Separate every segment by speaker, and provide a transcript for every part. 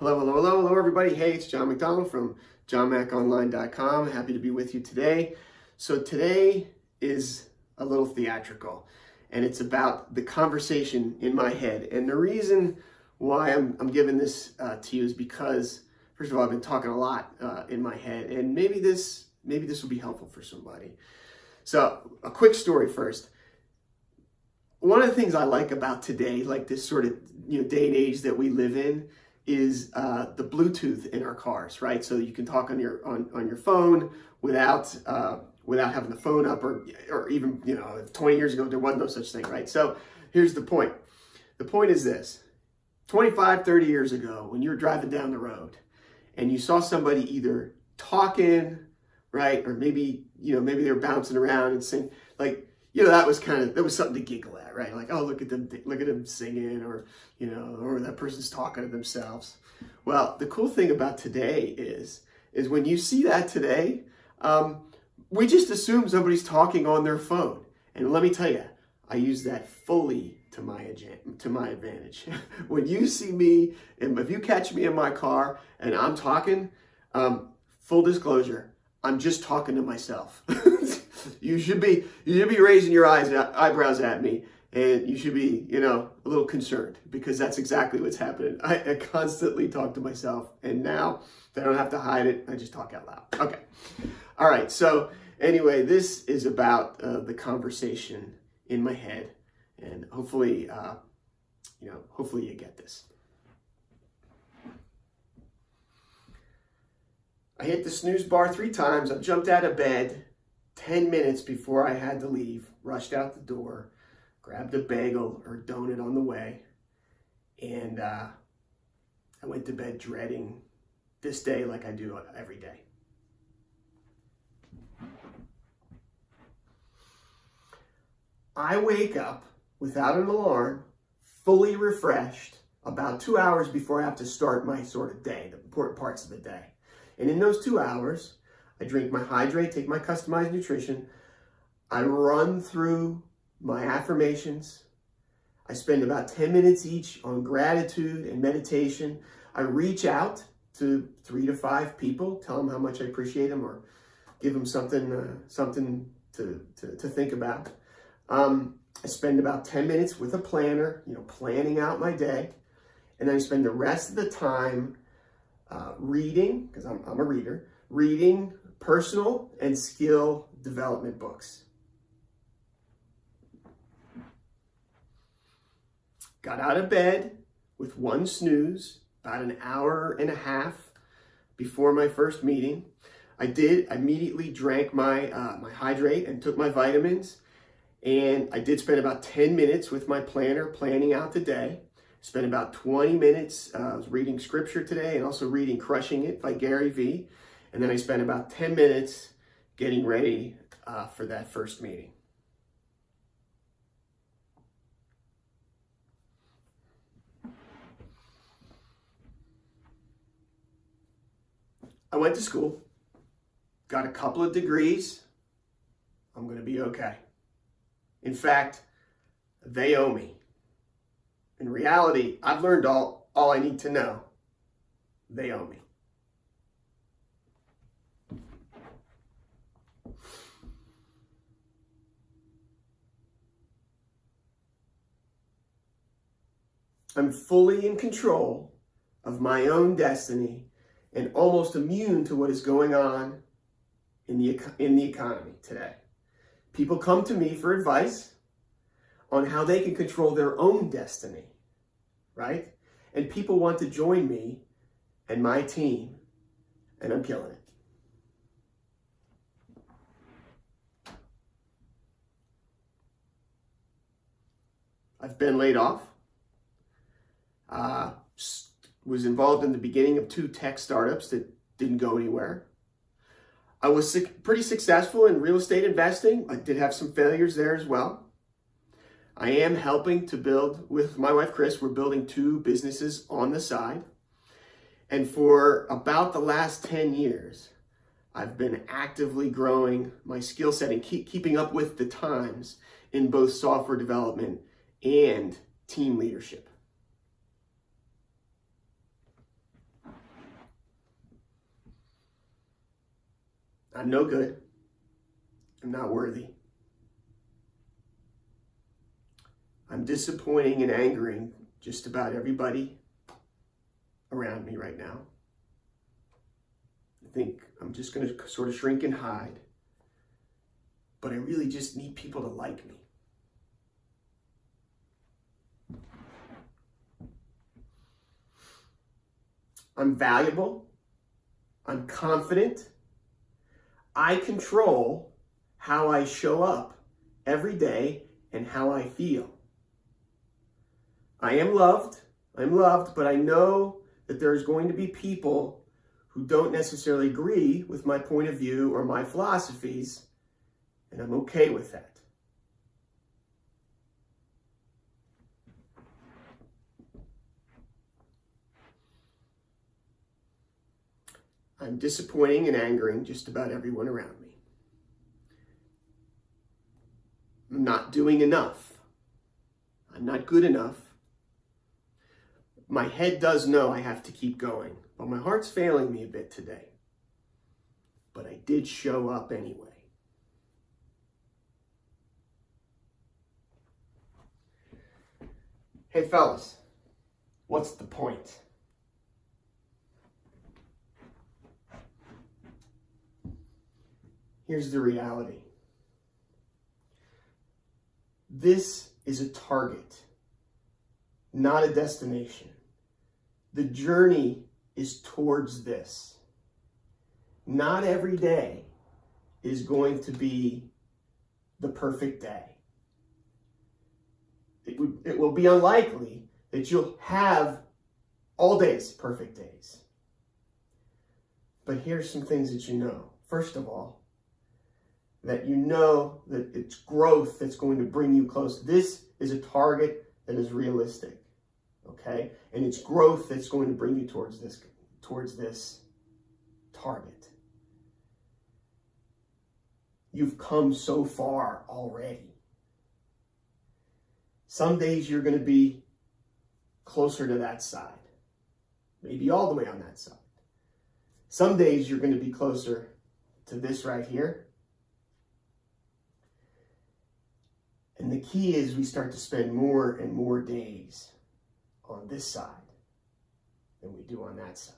Speaker 1: Hello, everybody. Hey, it's John McDonald from johnmaconline.com. Happy to be with you today. So today is a little theatrical, and it's about the conversation in my head. And the reason why I'm giving this to you is because, first of all, I've been talking a lot in my head, and maybe this will be helpful for somebody. So a quick story first. One of the things I like about today, like this sort of day and age that we live in, is the Bluetooth in our cars, right? So you can talk on your phone without having the phone up, or even 20 years ago there was no such thing, right? So here's the point. The point is this: 25, 30 years ago, when you were driving down the road and you saw somebody either talking, right, or maybe they were bouncing around and singing, that was something to giggle at, right? Like, oh, look at them singing, or that person's talking to themselves. Well, the cool thing about today is when you see that today, we just assume somebody's talking on their phone. And let me tell you, I use that fully to my advantage. When you see me, and if you catch me in my car and I'm talking, full disclosure, I'm just talking to myself. You should be raising your eyebrows at me, and you should be, a little concerned, because that's exactly what's happening. I constantly talk to myself, and now that I don't have to hide it, I just talk out loud. Okay. All right. So anyway, this is about the conversation in my head, and hopefully you get this. I hit the snooze bar 3 times. I jumped out of bed 10 minutes before I had to leave, rushed out the door, grabbed a bagel or donut on the way, and I went to bed dreading this day like I do every day. I wake up without an alarm, fully refreshed, about 2 hours before I have to start my sort of day, the important parts of the day. And in those 2 hours, I drink my hydrate, take my customized nutrition. I run through my affirmations. I spend about 10 minutes each on gratitude and meditation. I reach out to 3 to 5 people, tell them how much I appreciate them, or give them something to think about. I spend about 10 minutes with a planner, planning out my day. And then I spend the rest of the time reading, because I'm a reader, reading personal and skill development books. Got out of bed with 1 snooze, about an hour and a half before my first meeting. I immediately drank my hydrate and took my vitamins. And I did spend about 10 minutes with my planner planning out the day. Spent about 20 minutes I was reading scripture today, and also reading Crushing It by Gary Vee. And then I spent about 10 minutes getting ready for that first meeting. I went to school, got a couple of degrees. I'm going to be okay. In fact, they owe me. In reality, I've learned all I need to know. They owe me. I'm fully in control of my own destiny and almost immune to what is going on in the economy today. People come to me for advice on how they can control their own destiny, right? And people want to join me and my team, and I'm killing it. I've been laid off. Was involved in the beginning of 2 tech startups that didn't go anywhere. I was pretty successful in real estate investing. I did have some failures there as well. I am helping to build, with my wife Chris, we're building 2 businesses on the side. And for about the last 10 years, I've been actively growing my skill set and keeping up with the times in both software development and team leadership. I'm no good. I'm not worthy. I'm disappointing and angering just about everybody around me right now. I think I'm just going to sort of shrink and hide. But I really just need people to like me. I'm valuable. I'm confident. I control how I show up every day and how I feel. I am loved. I'm loved, but I know that there's going to be people who don't necessarily agree with my point of view or my philosophies, and I'm okay with that. I'm disappointing and angering just about everyone around me. I'm not doing enough. I'm not good enough. My head does know I have to keep going, but my heart's failing me a bit today. But I did show up anyway. Hey fellas, what's the point? Here's the reality. This is a target, not a destination. The journey is towards this. Not every day is going to be the perfect day. It will be unlikely that you'll have all days perfect days. But here's some things that you know. First of all, that you know that it's growth that's going to bring you close. This is a target that is realistic, okay? And it's growth that's going to bring you towards this target. You've come so far already. Some days you're going to be closer to that side, maybe all the way on that side. Some days you're going to be closer to this right here. And the key is we start to spend more and more days on this side than we do on that side.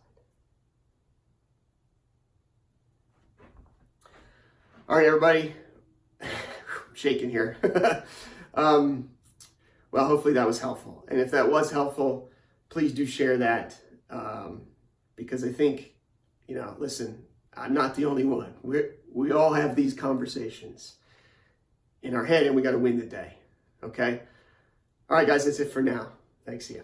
Speaker 1: All right, everybody. I'm shaking here. Well, hopefully that was helpful. And if that was helpful, please do share that. Because I think, listen, I'm not the only one. We all have these conversations in our head, and we got to win the day. Okay? All right, guys, that's it for now. Thanks, see ya.